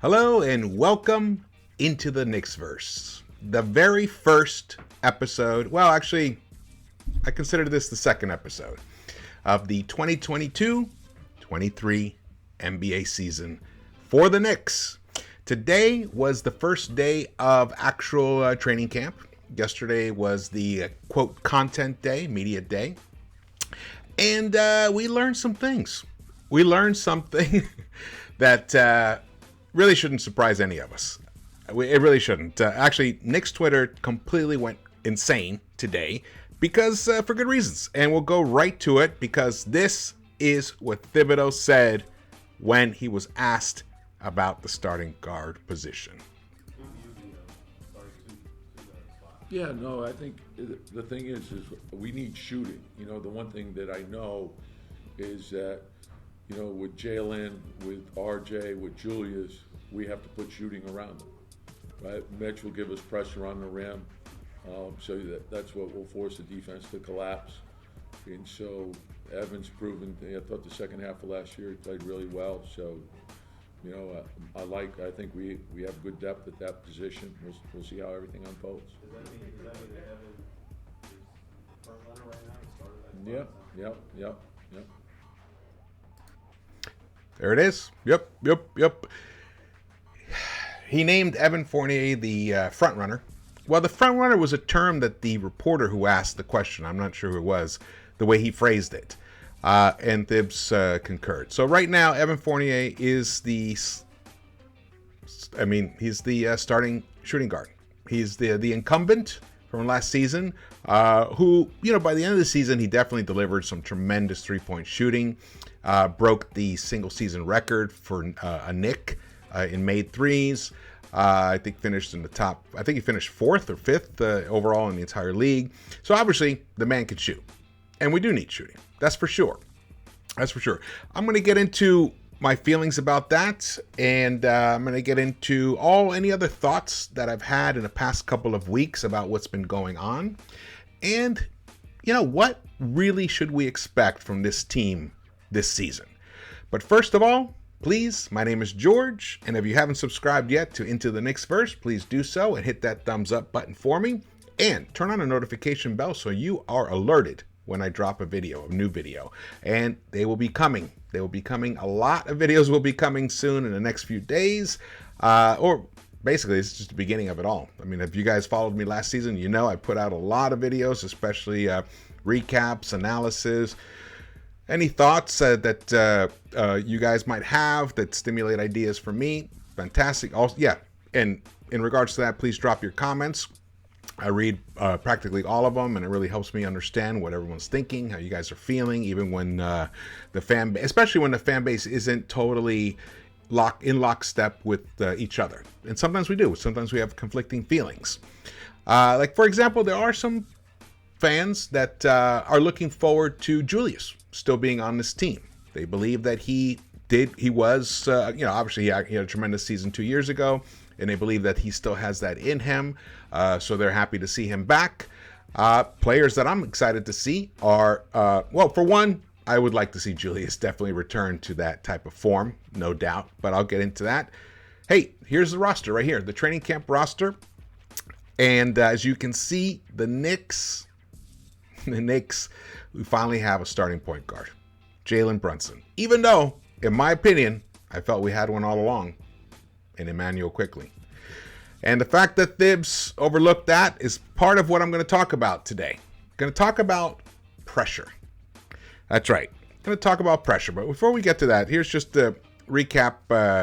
Hello and welcome into the Knicks-Verse. The very first episode, well actually, I consider this the second episode of the 2022-23 NBA season for the Knicks. Today was the first day of actual training camp. Yesterday was the quote content day, media day. And we learned some things. We learned something that really shouldn't surprise any of us. It really shouldn't. Actually, Knicks Twitter completely went insane today because for good reasons. And we'll go right to it because this is what Thibodeau said when he was asked about the starting guard position. Yeah, no, I think the thing is we need shooting. You know, the one thing that I know is that, you know, with Jalen, with RJ, with Julius, we have to put shooting around them, right? Mitch will give us pressure on the rim, so that's what will force the defense to collapse. And so Evan's proven, I thought the second half of last year he played really well. So, you know, I think we have good depth at that position. We'll see how everything unfolds. Does that mean that Evan is front runner right now? Yep. There it is. Yep. He named Evan Fournier the front runner. Well, the front runner was a term that the reporter who asked the question, I'm not sure who it was, the way he phrased it. And Thibs concurred. So right now, Evan Fournier is he's the starting shooting guard. He's the incumbent from last season, who, you know, by the end of the season, he definitely delivered some tremendous three-point shooting, broke the single-season record for a Knick in made threes. I think finished in the top. I think he finished fourth or fifth overall in the entire league. So obviously, the man can shoot. And we do need shooting. That's for sure. I'm going to get into my feelings about that, and I'm going to get into any other thoughts that I've had in the past couple of weeks about what's been going on. And, you know, what really should we expect from this team this season? But first of all, please, my name is George, and if you haven't subscribed yet to Into the Knicks-Verse, please do so and hit that thumbs up button for me. And turn on a notification bell so you are alerted when I drop a new video. And they will be coming. A lot of videos will be coming soon in the next few days. Or basically, it's just the beginning of it all. I mean, if you guys followed me last season, you know I put out a lot of videos, especially recaps, analysis, any thoughts that you guys might have that stimulate ideas for me. Fantastic. Also, yeah, and in regards to that, please drop your comments. I read practically all of them, and it really helps me understand what everyone's thinking, how you guys are feeling, even when especially when the fan base isn't totally in lockstep with each other. And sometimes we do. Sometimes we have conflicting feelings. Like, for example, there are some fans that are looking forward to Julius still being on this team. They believe that he was, obviously he had a tremendous season 2 years ago, and they believe that he still has that in him. So they're happy to see him back. Players that I'm excited to see are, for one, I would like to see Julius definitely return to that type of form, no doubt, but I'll get into that. Hey, here's the roster right here, the training camp roster. And as you can see, the Knicks, we finally have a starting point guard, Jalen Brunson. Even though, in my opinion, I felt we had one all along in Emmanuel Quickley. And the fact that Thibs overlooked that is part of what I'm going to talk about today. I'm going to talk about pressure. That's right. I'm going to talk about pressure. But before we get to that, here's just a recap.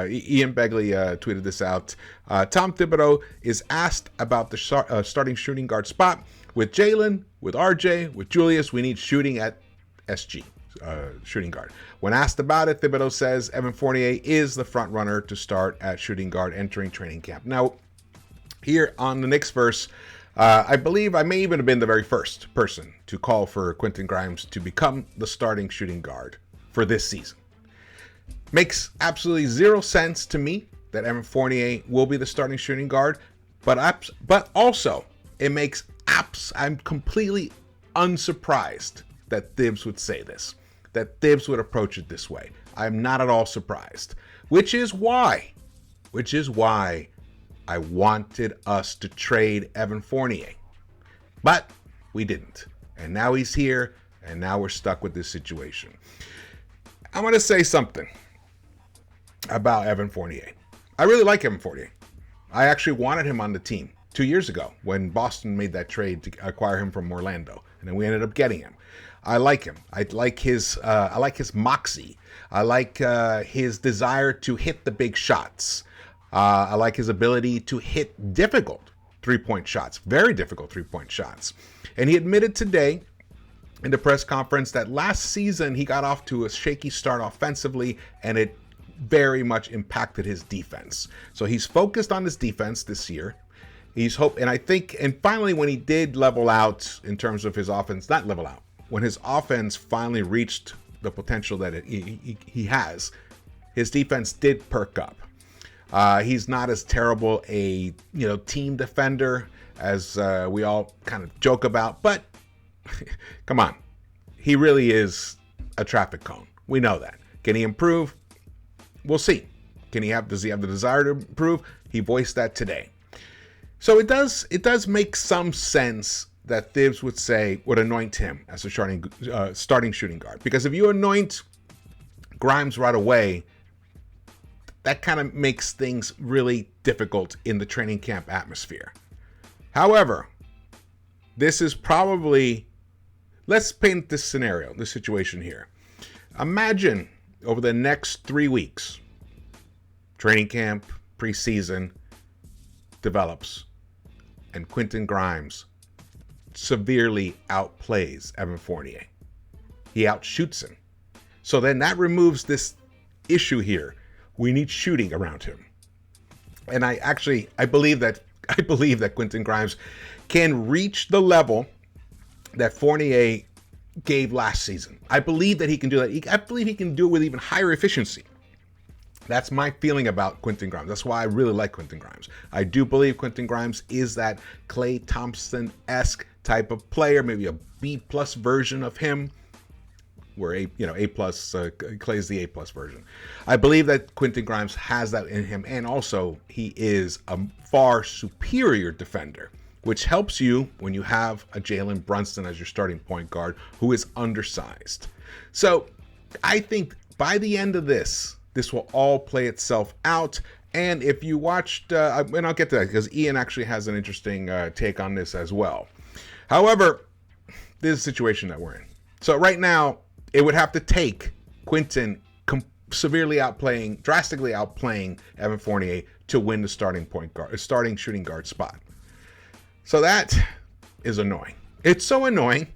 Ian Begley tweeted this out. Tom Thibodeau is asked about the starting shooting guard spot. With Jalen, with RJ, with Julius, we need shooting at SG. Shooting guard. When asked about it, Thibodeau says Evan Fournier is the front runner to start at shooting guard entering training camp. Now, here on the Knicks-Verse, I believe I may even have been the very first person to call for Quentin Grimes to become the starting shooting guard for this season. Makes absolutely zero sense to me that Evan Fournier will be the starting shooting guard, but also it makes I'm completely unsurprised that Thibs would say this, that Thibs would approach it this way. I'm not at all surprised, which is why which is why I wanted us to trade Evan Fournier. But we didn't. And now he's here, and now we're stuck with this situation. I'm going to say something about Evan Fournier. I really like Evan Fournier. I actually wanted him on the team 2 years ago when Boston made that trade to acquire him from Orlando, and then we ended up getting him. I like him. I like his moxie. I like his desire to hit the big shots. I like his ability to hit difficult three-point shots, very difficult three-point shots. And he admitted today in the press conference that last season he got off to a shaky start offensively, and it very much impacted his defense. So he's focused on his defense this year. And finally when he did level out in terms of his offense, not level out, when his offense finally reached the potential that he has, his defense did perk up. He's not as terrible a team defender as we all kind of joke about, but come on, he really is a traffic cone. We know that. Can he improve? We'll see. Does he have the desire to improve? He voiced that today. So it does make some sense that Thibs would anoint him as a starting shooting guard. Because if you anoint Grimes right away, that kind of makes things really difficult in the training camp atmosphere. However, this is probably, let's paint this scenario, this situation here. Imagine over the next 3 weeks, training camp, preseason develops, and Quentin Grimes severely outplays Evan Fournier. He outshoots him. So then that removes this issue here. We need shooting around him. And I believe that Quentin Grimes can reach the level that Fournier gave last season. I believe that he can do that. I believe he can do it with even higher efficiency. That's my feeling about Quentin Grimes. That's why I really like Quentin Grimes. I do believe Quentin Grimes is that Klay Thompson-esque type of player, maybe a B+ version of him, where A+, Klay's the A+ version. I believe that Quentin Grimes has that in him, and also he is a far superior defender, which helps you when you have a Jalen Brunson as your starting point guard who is undersized. So I think by the end of this will all play itself out. And if you watched, and I'll get to that because Ian actually has an interesting take on this as well. However, this is the situation that we're in. So right now, it would have to take Quentin drastically outplaying Evan Fournier to win the starting shooting guard spot. So that is annoying. It's so annoying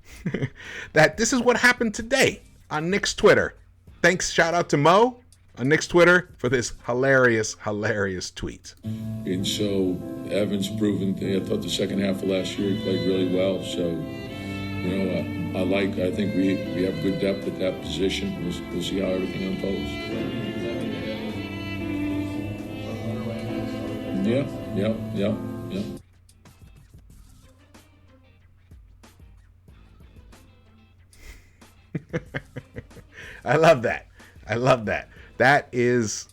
that this is what happened today on Knicks Twitter. Thanks, shout out to Mo on Knicks Twitter for this hilarious tweet. And so Evan's proven, I thought the second half of last year he played really well. So, I think we have good depth at that position. We'll see how everything unfolds. Yeah. I love that. That is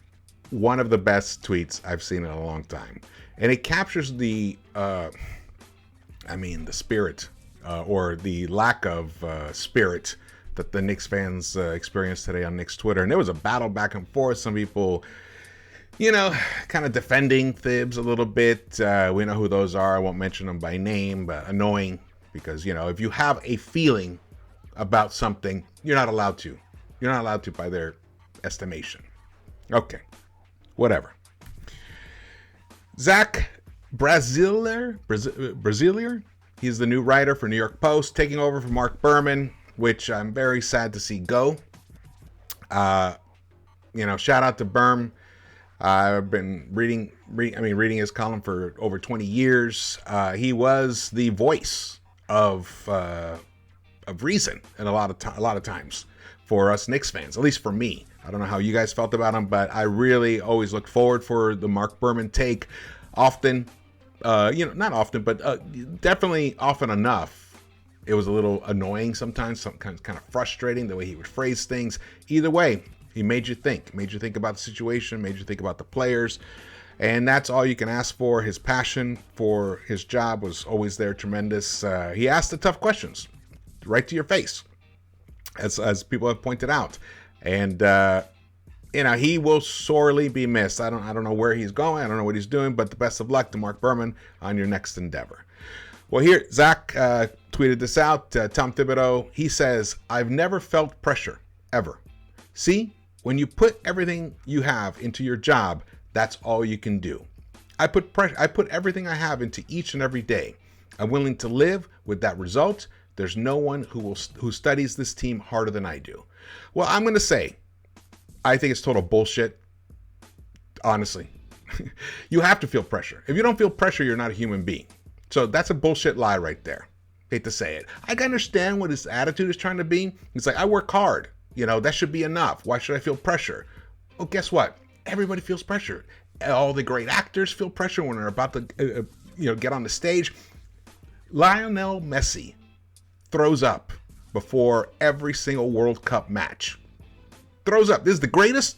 one of the best tweets I've seen in a long time. And it captures the spirit or the lack of spirit that the Knicks fans experienced today on Knicks Twitter. And there was a battle back and forth. Some people, kind of defending Thibs a little bit. We know who those are. I won't mention them by name, but annoying because, if you have a feeling about something, you're not allowed to. You're not allowed to by their estimation. Okay, whatever. Zach Brazilier, he's the new writer for New York Post, taking over from Mark Berman, which I'm very sad to see go. Shout out to Berm. I've been reading his column for over 20 years. He was the voice of reason in a lot of times for us Knicks fans, at least for me. I don't know how you guys felt about him, but I really always looked forward for the Mark Berman take. Often, not often, but definitely often enough, it was a little annoying sometimes, sometimes kind of frustrating the way he would phrase things. Either way, he made you think about the situation, made you think about the players. And that's all you can ask for. His passion for his job was always there, tremendous. He asked the tough questions right to your face, as people have pointed out. And, he will sorely be missed. I don't know where he's going. I don't know what he's doing, but the best of luck to Mark Berman on your next endeavor. Well, here, Zach tweeted this out. Tom Thibodeau, he says, "I've never felt pressure, ever. See, when you put everything you have into your job, that's all you can do. I put everything I have into each and every day. I'm willing to live with that result. There's no one who studies this team harder than I do." Well, I'm going to say, I think it's total bullshit. Honestly, you have to feel pressure. If you don't feel pressure, you're not a human being. So that's a bullshit lie right there. Hate to say it. I can understand what his attitude is trying to be. He's like, I work hard. That should be enough. Why should I feel pressure? Well, guess what? Everybody feels pressure. All the great actors feel pressure when they're about to, get on the stage. Lionel Messi throws up before every single World Cup match. Throws up. This is the greatest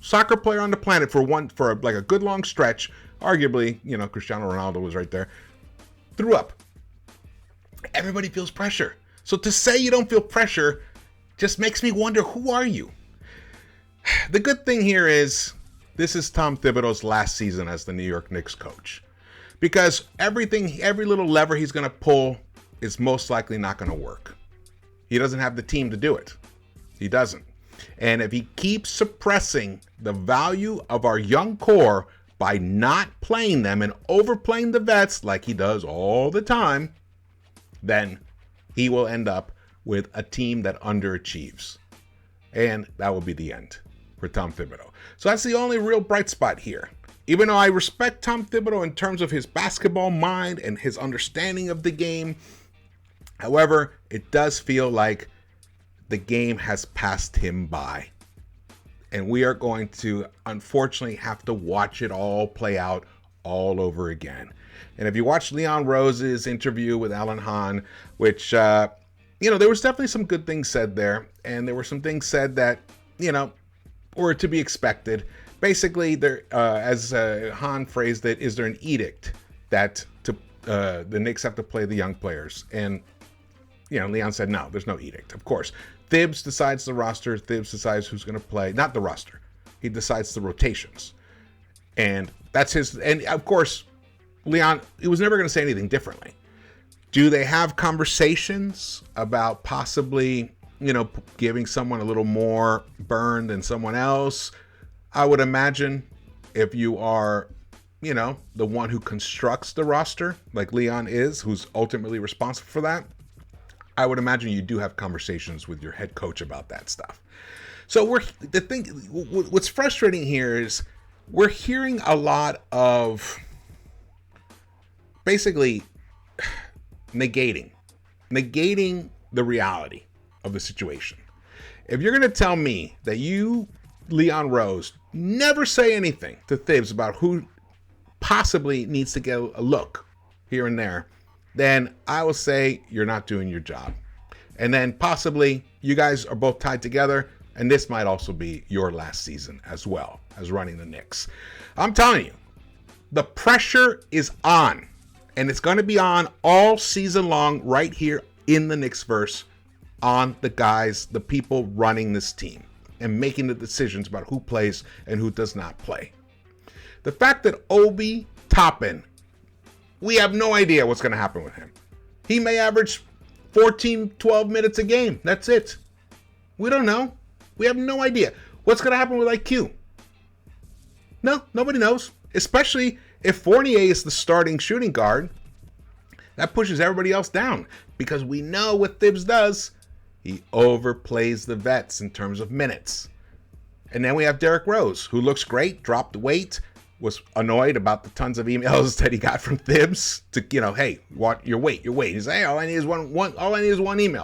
soccer player on the planet for like a good long stretch. Arguably, Cristiano Ronaldo was right there. Threw up. Everybody feels pressure. So to say you don't feel pressure just makes me wonder, who are you? The good thing here is this is Tom Thibodeau's last season as the New York Knicks coach. Because every little lever he's going to pull is most likely not going to work. He doesn't have the team to do it. He doesn't. And if he keeps suppressing the value of our young core by not playing them and overplaying the vets like he does all the time, then he will end up with a team that underachieves. And that will be the end for Tom Thibodeau. So that's the only real bright spot here. Even though I respect Tom Thibodeau in terms of his basketball mind and his understanding of the game, however, it does feel like the game has passed him by. And we are going to, unfortunately, have to watch it all play out all over again. And if you watch Leon Rose's interview with Alan Hahn, which, there was definitely some good things said there. And there were some things said that, were to be expected. Basically, there, as Hahn phrased it, is there an edict that the Knicks have to play the young players? And, Leon said, no, there's no edict. Of course, Thibs decides the roster. Thibs decides who's going to play. Not the roster. He decides the rotations. And that's his. And of course, Leon, he was never going to say anything differently. Do they have conversations about possibly, giving someone a little more burn than someone else? I would imagine if you are, the one who constructs the roster, like Leon is, who's ultimately responsible for that, I would imagine you do have conversations with your head coach about that stuff. So what's frustrating here is we're hearing a lot of basically negating the reality of the situation. If you're going to tell me that you, Leon Rose, never say anything to Thibs about who possibly needs to get a look here and there, then I will say you're not doing your job. And then possibly you guys are both tied together, and this might also be your last season as well as running the Knicks. I'm telling you, the pressure is on, and it's going to be on all season long right here in the Knicks-Verse on the guys, the people running this team and making the decisions about who plays and who does not play. The fact that Obi Toppin, we have no idea what's going to happen with him. He may average 14, 12 minutes a game. That's it. We don't know. We have no idea. What's going to happen with IQ? No, nobody knows. Especially if Fournier is the starting shooting guard. That pushes everybody else down because we know what Thibs does. He overplays the vets in terms of minutes. And then we have Derrick Rose, who looks great, dropped weight, was annoyed about the tons of emails that he got from Thibs to, hey, what your weight. He's like, hey, all I need is one email.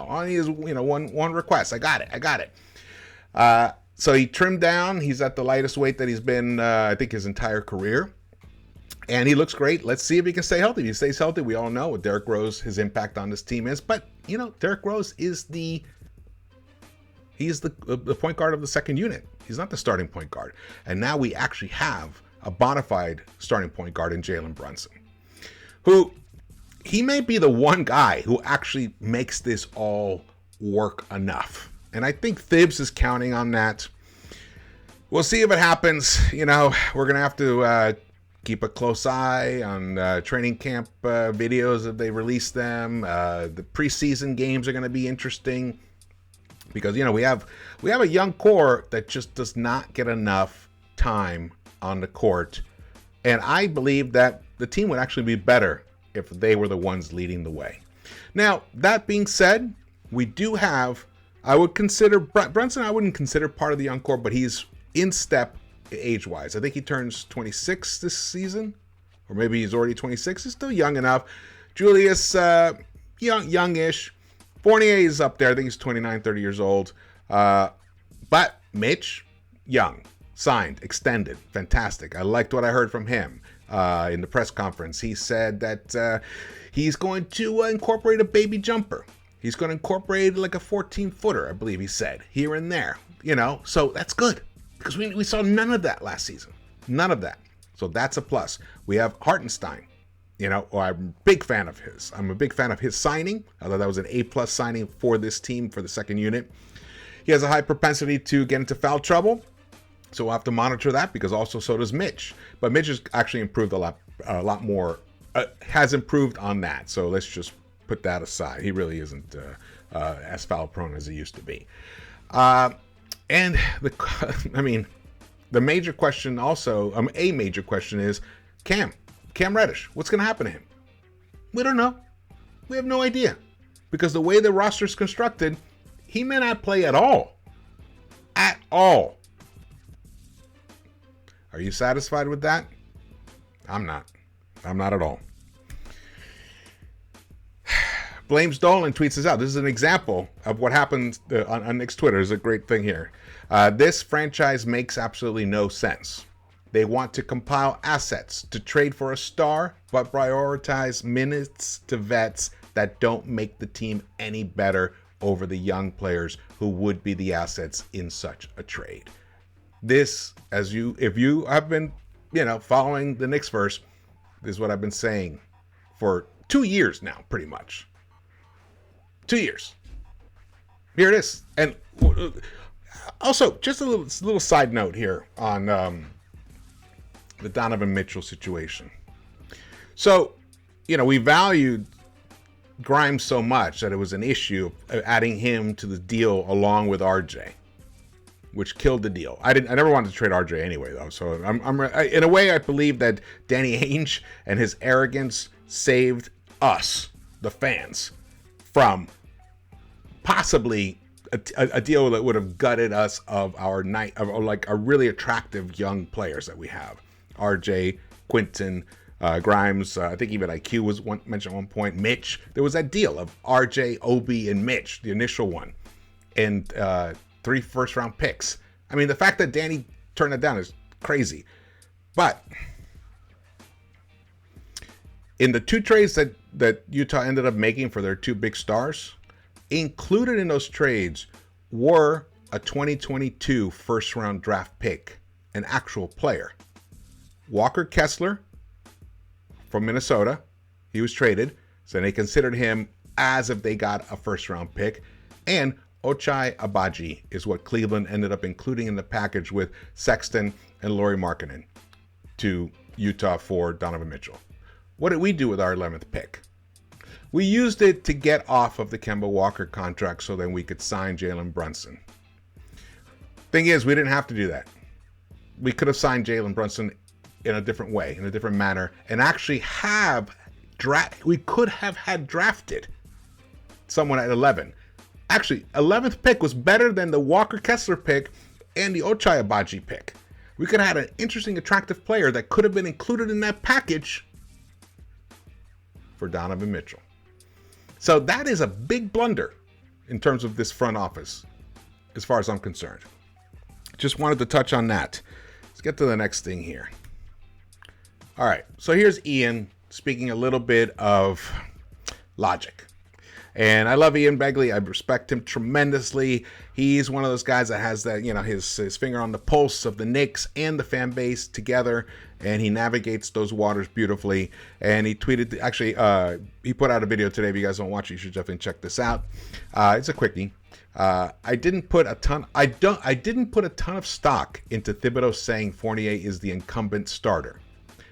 All I need is, one request. I got it. So he trimmed down. He's at the lightest weight that he's been, I think, his entire career. And he looks great. Let's see if he can stay healthy. If he stays healthy, we all know what Derrick Rose, his impact on this team is. But, Derrick Rose is he's the point guard of the second unit. He's not the starting point guard. And now we actually have a bona fide starting point guard in Jalen Brunson, who he may be the one guy who actually makes this all work enough. And I think Thibs is counting on that. We'll see if it happens. You know, we're going to have to keep a close eye on training camp videos if they release them. The preseason games are going to be interesting because, you know, we have a young core that just does not get enough time on the court. And I believe that the team would actually be better if they were the ones leading the way. Now, that being said, we do have, I would consider, Brunson I wouldn't consider part of the young core, but he's in step age-wise. I think he turns 26 this season, or maybe he's already 26. He's still young enough. Julius, youngish. Fournier is up there. I think he's 29, 30 years old. But Mitch, young, signed, extended, fantastic. I liked what I heard from him. In the press conference, he said that he's going to incorporate a baby jumper. He's going to incorporate like a 14-footer, I believe he said, here and there. You know, so that's good because we saw none of that last season. None of that. So that's a plus. We have Hartenstein. You know, I'm a big fan of his. I'm a big fan of his signing. I thought that was an A+ signing for this team for the second unit. He has a high propensity to get into foul trouble. So we'll have to monitor that because also so does Mitch. But Mitch has actually improved a lot more, has improved on that. So let's just put that aside. He really isn't as foul prone as he used to be. And the major question also, a major question is Cam Reddish. What's going to happen to him? We don't know. We have no idea because the way the roster is constructed, he may not play at all. At all. Are you satisfied with that? I'm not. I'm not at all. Blames Dolan tweets this out. This is an example of what happened on Knicks Twitter. There's a great thing here. This franchise makes absolutely no sense. They want to compile assets to trade for a star, but prioritize minutes to vets that don't make the team any better over the young players who would be the assets in such a trade. This, if you have been, following the Knicks-Verse, this is what I've been saying for 2 years now, pretty much. 2 years. Here it is. And also, just a little side note here on the Donovan Mitchell situation. So, we valued Grimes so much that it was an issue of adding him to the deal along with RJ, which killed the deal. I never wanted to trade RJ anyway, though. So in a way, I believe that Danny Ainge and his arrogance saved us, the fans, from possibly a deal that would have gutted us of our like a really attractive young players that we have. RJ, Quinton, Grimes, I think even IQ was mentioned at one point. Mitch, there was that deal of RJ, Obi, and Mitch, the initial one, and 3 first-round picks. I mean, the fact that Danny turned it down is crazy. But in the 2 trades that Utah ended up making for their 2 big stars, included in those trades were a 2022 first-round draft pick, an actual player. Walker Kessler from Minnesota, he was traded, so they considered him as if they got a first-round pick. And Ochai Agbaji is what Cleveland ended up including in the package with Sexton and Lauri Markkanen to Utah for Donovan Mitchell. What did we do with our 11th pick? We used it to get off of the Kemba Walker contract so then we could sign Jalen Brunson. Thing is, we didn't have to do that. We could have signed Jalen Brunson in a different way, in a different manner, and actually we could have had drafted someone at 11. Actually, 11th pick was better than the Walker Kessler pick and the Ochai Agbaji pick. We could have had an interesting, attractive player that could have been included in that package for Donovan Mitchell. So that is a big blunder in terms of this front office, as far as I'm concerned. Just wanted to touch on that. Let's get to the next thing here. All right, so here's Ian speaking a little bit of logic. And I love Ian Begley. I respect him tremendously. He's one of those guys that has that, his finger on the pulse of the Knicks and the fan base together, and he navigates those waters beautifully. And he tweeted, he put out a video today. If you guys don't watch it, you should definitely check this out. It's a quickie. I didn't put a ton of stock into Thibodeau saying Fournier is the incumbent starter.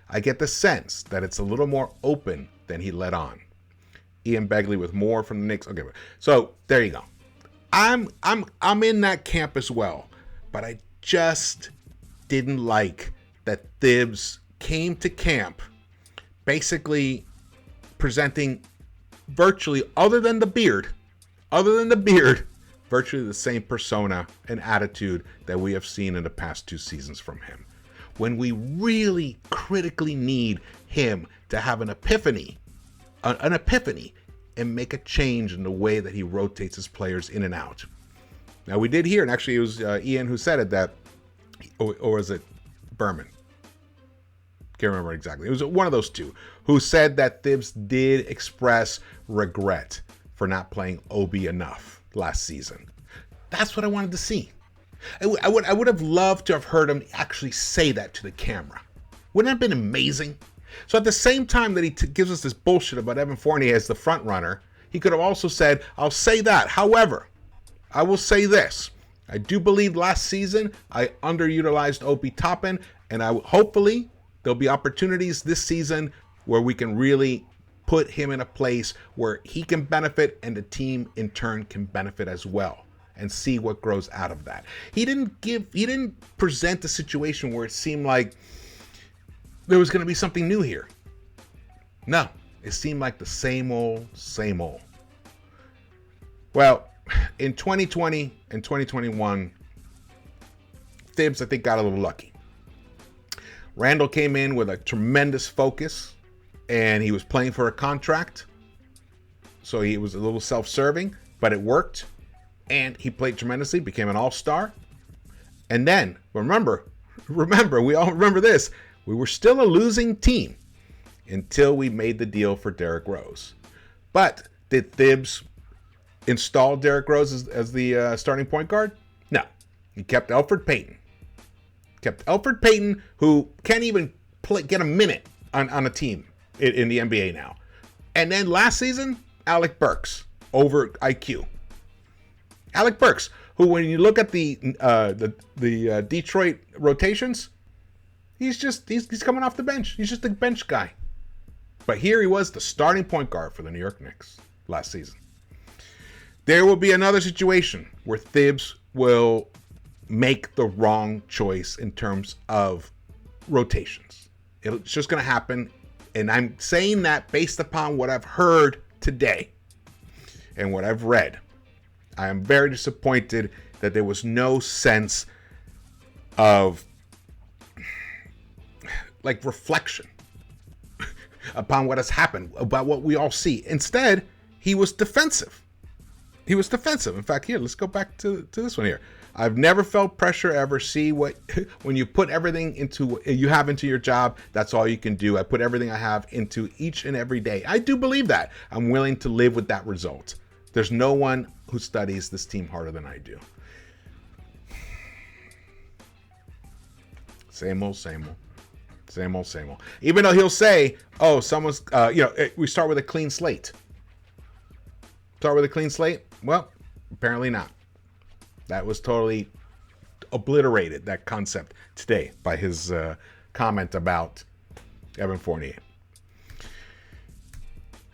I get the sense that it's a little more open than he let on. Ian Begley with more from the Knicks. Okay, so there you go. I'm in that camp as well, but I just didn't like that Thibs came to camp basically presenting virtually, other than the beard, virtually the same persona and attitude that we have seen in the past 2 seasons from him. When we really critically need him to have an epiphany and make a change in the way that he rotates his players in and out. Now, we did hear, and actually it was Ian who said it, or was it Berman? Can't remember exactly. It was one of those two who said that Thibs did express regret for not playing Obi enough last season. That's what I wanted to see. I would have loved to have heard him actually say that to the camera. Wouldn't that have been amazing? So at the same time that he gives us this bullshit about Evan Fournier as the front runner, he could have also said, I'll say that. However, I will say this. I do believe last season I underutilized Obi Toppin, and hopefully there'll be opportunities this season where we can really put him in a place where he can benefit and the team in turn can benefit as well, and see what grows out of that. He didn't present a situation where it seemed like there was going to be something new here. No, it seemed like the same old. Well, in 2020 and 2021, Thibs, I think, got a little lucky. Randall came in with a tremendous focus, and he was playing for a contract. So he was a little self-serving, but it worked. And he played tremendously, became an all-star. And then, remember, we all remember this. We were still a losing team until we made the deal for Derrick Rose. But did Thibs install Derrick Rose as the starting point guard? No. He kept Elfrid Payton. Who can't even get a minute on a team in the NBA now. And then last season, Alec Burks over IQ. Alec Burks, who when you look at the Detroit rotations, he's coming off the bench. He's just a bench guy. But here he was, the starting point guard for the New York Knicks last season. There will be another situation where Thibs will make the wrong choice in terms of rotations. It's just going to happen. And I'm saying that based upon what I've heard today and what I've read. I am very disappointed that there was no sense of reflection upon what has happened, about what we all see. Instead, he was defensive. In fact, here, let's go back to this one here. I've never felt pressure ever. See what when you put everything into your job, that's all you can do. I put everything I have into each and every day. I do believe that. I'm willing to live with that result. There's no one who studies this team harder than I do. Same old. Even though he'll say, oh, someone's, we start with a clean slate. Well, apparently not. That was totally obliterated, that concept, today by his comment about Evan Fournier.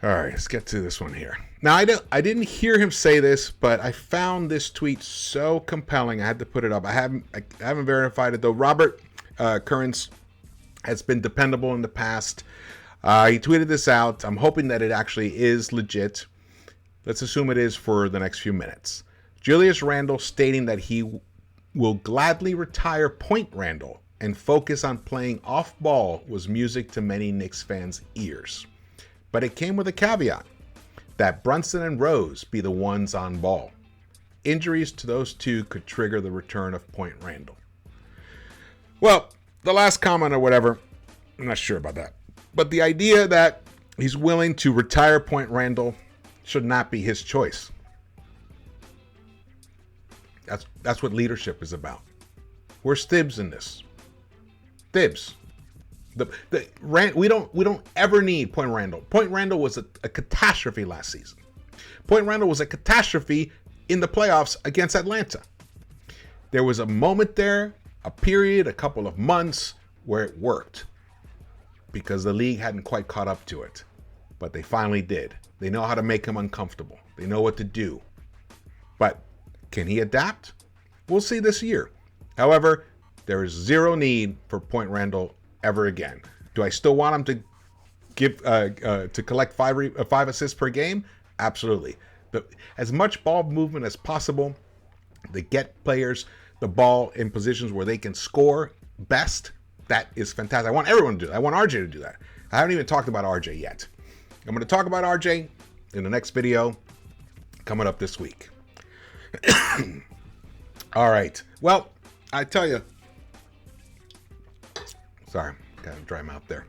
All right, let's get to this one here. Now, I didn't hear him say this, but I found this tweet so compelling, I had to put it up. I haven't verified it, though. Robert Currens has been dependable in the past. He tweeted this out. I'm hoping that it actually is legit. Let's assume it is for the next few minutes. Julius Randle stating that he will gladly retire Point Randle and focus on playing off ball was music to many Knicks fans' ears. But it came with a caveat that Brunson and Rose be the ones on ball. Injuries to those two could trigger the return of Point Randle. Well, the last comment or whatever, I'm not sure about that. But the idea that he's willing to retire Point Randle should not be his choice. That's what leadership is about. Where's Thibs in this? Thibs. We don't ever need Point Randall. Point Randall was a catastrophe last season. Point Randall was a catastrophe in the playoffs against Atlanta. There was a moment there, a period, a couple of months where it worked because the league hadn't quite caught up to it. But they finally did. They know how to make him uncomfortable. They know what to do. But can he adapt? We'll see this year. However, there is zero need for Point Randall ever again. Do I still want him to give to collect five assists per game? Absolutely. But as much ball movement as possible to get players the ball in positions where they can score best, that is fantastic. I want everyone to do that. I want RJ to do that. I haven't even talked about RJ yet. I'm going to talk about RJ in the next video coming up this week. All right. Well, I tell you. Sorry, got a dry mouth there.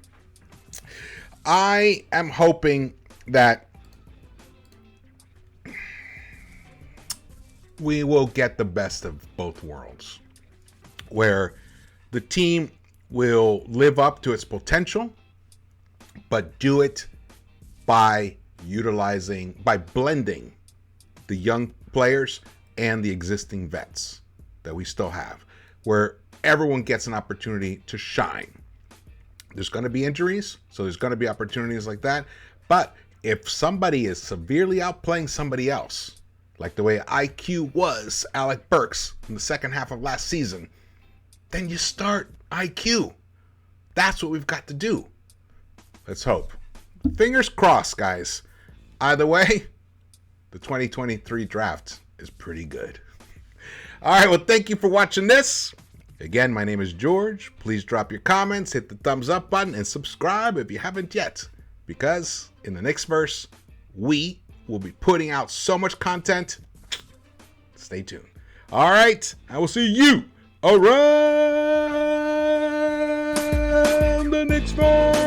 I am hoping that we will get the best of both worlds, where the team will live up to its potential, but do it by blending the young players and the existing vets that we still have, where everyone gets an opportunity to shine. There's going to be injuries, so there's going to be opportunities like that. But if somebody is severely outplaying somebody else, like the way IQ was Alec Burks in the second half of last season, then you start IQ. That's what we've got to do. Let's hope. Fingers crossed, guys. Either way, the 2023 draft is pretty good. All right, well, thank you for watching this. Again, my name is George. Please drop your comments, hit the thumbs up button, and subscribe if you haven't yet. Because in the Knicks-Verse, we will be putting out so much content. Stay tuned. All right, I will see you around the Knicks-Verse.